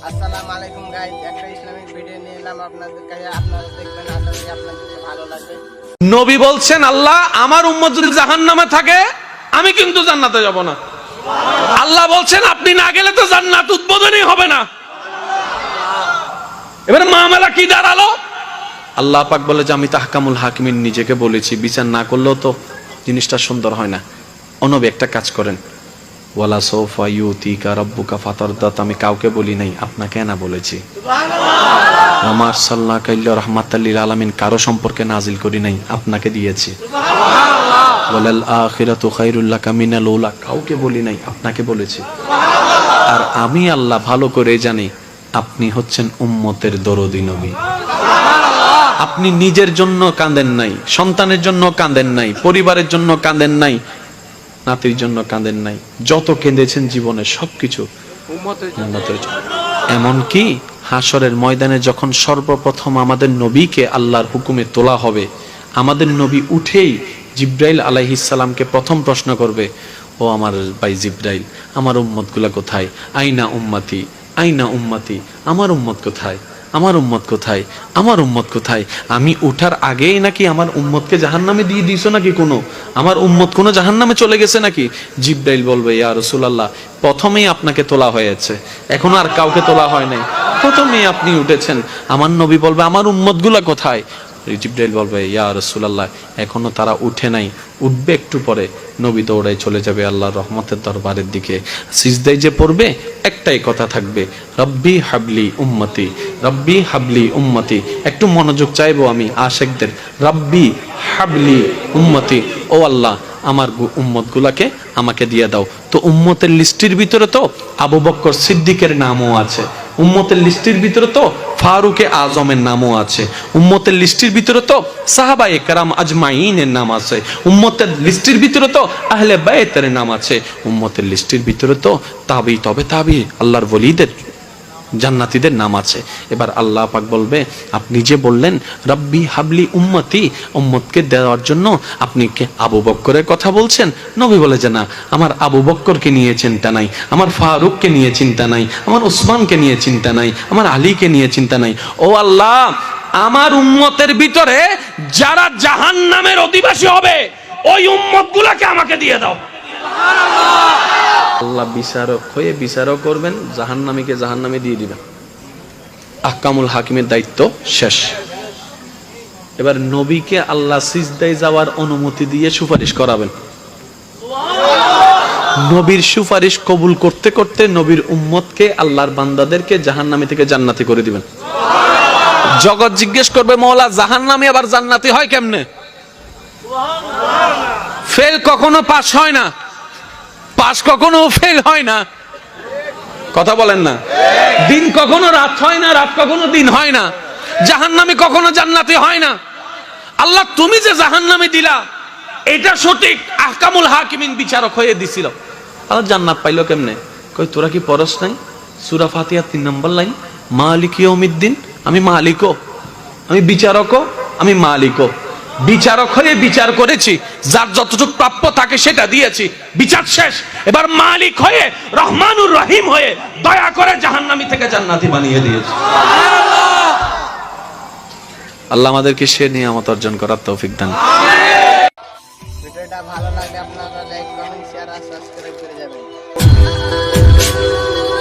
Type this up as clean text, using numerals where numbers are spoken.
আসসালামু আলাইকুম গাইস, একটা ইসলামিক ভিডিও নিয়ে এলাম আপনাদের কাছে। আপনারা দেখবেন, আশা করি আপনাদের ভালো লাগবে। নবী বলছেন, আল্লাহ আমার উম্মত যদি জাহান্নামে থাকে আমি কিন্তু জান্নাতে যাব না। আল্লাহ বলছেন আপনি না গেলে তো জান্নাত উদ্বোধনই হবে না। এবারে মামলা কি দাঁড়ালো? আল্লাহ পাক বলে যে আমি তাহকামুল হাকিমিন নিজেকে বলেছি, বিচার না করলেও তো জিনিসটা সুন্দর হয় না। অনবী একটা কাজ করেন, ওয়ালা সৌফা ইউতিকা রাব্বুকা ফাতারদাত, আমি কাউকে বলি নাই, আপনাকে না বলেছি। আমার সাল্লাহ কাইল্লা রহমাতাল লিল আলামিন কারো সম্পর্কে নাজিল করি নাই, আপনাকে দিয়েছি। ওয়ালাল আখিরাতু খায়রুল লাকা মিনাল উলা, কাউকে বলি নাই, আপনাকে বলেছি। আর আমি আল্লাহ ভালো করে জানি আপনি হচ্ছেন উম্মতের দরদি নবী। আপনি নিজের জন্য কাঁদেন নাই, সন্তানের জন্য কাঁদেন নাই, পরিবারের জন্য কাঁদেন নাই, নাতির জন্য কাঁদেন নাই, যত কেঁদেছেন জীবনে সবকিছু উম্মতের জন্য। এমনকি হাসরের ময়দানে যখন সর্বপ্রথম আমাদের নবীকে আল্লাহর হুকুমে তোলা হবে, আমাদের নবী উঠেই জিব্রাইল আলাইহিস সালামকে প্রথম প্রশ্ন করবে, ও আমার ভাই জিব্রাইল, আমার উম্মতগুলা কোথায়? আইনা উম্মতি, আইনা উম্মতি, আমার উম্মত কোথায়, আমার উম্মত কোথায়, আমার উম্মত কোথায়? আমি উঠার আগেই নাকি আমার উম্মতকে জাহান্নামে দিয়ে দিয়েছো নাকি? কোনো আমার উম্মত কোনো জাহান্নামে চলে গেছে নাকি? জিব্রাইল বলবে, ইয়া রাসূলুল্লাহ, প্রথমেই আপনাকে তোলা হয়েছে, এখনো আর কাউকে তোলা হয় নাই, প্রথমেই আপনি উঠেছেন। আমার নবী বলবে, আমার উম্মতগুলা কোথায়? জিব্রাইল বলবে, ইয়া রাসূলুল্লাহ, এখনো তারা উঠে নাই, উঠবে একটু পরে। নবী দৌড়াই চলে যাবে আল্লাহর রহমতের দরবারের দিকে। সিজদায় যে পড়বে একটাই কথা থাকবে, রব্বি হাবলি উম্মতি, রব্বি হাবলি উম্মতি। একটু মনোযোগ চাইবো আমি আশেকদের, রব্বি হাবলি উম্মতি, ও আল্লাহ আমার উম্মত গুলাকে আমাকে দিয়ে দাও। তো উম্মতের লিস্টের ভিতরে তো আবু বকর সিদ্দিকের নামও আছে, উম্মতের লিস্টের ভিতরে তো ফারুকে আজমের নামও আছে, উম্মতের লিস্টের ভিতরে তো সাহাবায়ে কেরাম আজমাইনের নাম আছে, উম্মতের লিস্টের ভিতরে তো আহলে বাইতের নাম আছে, উম্মতের লিস্টের ভিতরে তো তাবি তবে তাবি আল্লাহর ওলিদের জান্নাতীদের নাম আছে। এবার আল্লাহ পাক বলবে, আপনি যে বললেন রব্বি হাবলি উম্মতি, উম্মতকে দেওয়ার জন্য আপনি কে আবু বকরের কথা বলছেন? নবী বলে যে না, আমার আবু বকরকে নিয়ে চিন্তা নাই, আমার ফারুককে নিয়ে চিন্তা নাই, আমার উসমানকে নিয়ে চিন্তা নাই, আমার আলীকে নিয়ে চিন্তা নাই। ও আল্লাহ, আমার উম্মতের ভিতরে যারা জাহান্নামের অধিবাসী হবে ওই উম্মতগুলোকে আমাকে দিয়ে দাও। আল্লাহ বিচারক হয়ে বিচারও করবেন, জাহান্নামীকে জাহান্নামে দিয়ে দিবেন। আহকামুল হাকিমের দায়িত্ব শেষ। এবার নবীকে আল্লাহ সিজদায় যাওয়ার অনুমতি দিয়ে সুপারিশ করাবেন। নবীর সুপারিশ কবুল করতে করতে নবীর উম্মতকে, আল্লাহর বান্দাদেরকে জাহান্নামী থেকে জান্নাতি করে দিবেন। জগৎ জিজ্ঞেস করবে, মওলা জাহান্নামী আবার জান্নাতি হয় কেমনে? ফেল কখনো পাস হয় না, পাস কখনো ফেল হয় না, কথা বলেন না। দিন কখনো রাত হয় না, রাত কখনো দিন হয় না, জাহান্নামী কখনো জান্নাতি হয় না। আল্লাহ তুমি যে জাহান্নামী দিলা এটা সঠিক, আহকামুল হাকিমিন বিচারক হয়ে দিছিল। আল্লাহ জান্নাত পাইলো কেমনে? কই তোরা কি পড়স নাই সূরা ফাতিহা 3 নম্বর লাইন, মালিক ইয়াউমিদ্দিন, আমি মালিকও, আমি বিচারকও, আমি মালিকও। বিচারক হয়ে বিচার করেছি, যার যতটুকু প্রাপ্য তাকে সেটা দিয়েছি, বিচার শেষ। এবার মালিক হয়ে, রহমানুর রহিম হয়ে দয়া করে জাহান্নামী থেকে জান্নাতি বানিয়ে দিয়েছি। আল্লাহ আমাদেরকে সে নিয়ামত অর্জন করার তৌফিক দান। ভিডিওটা ভালো লাগে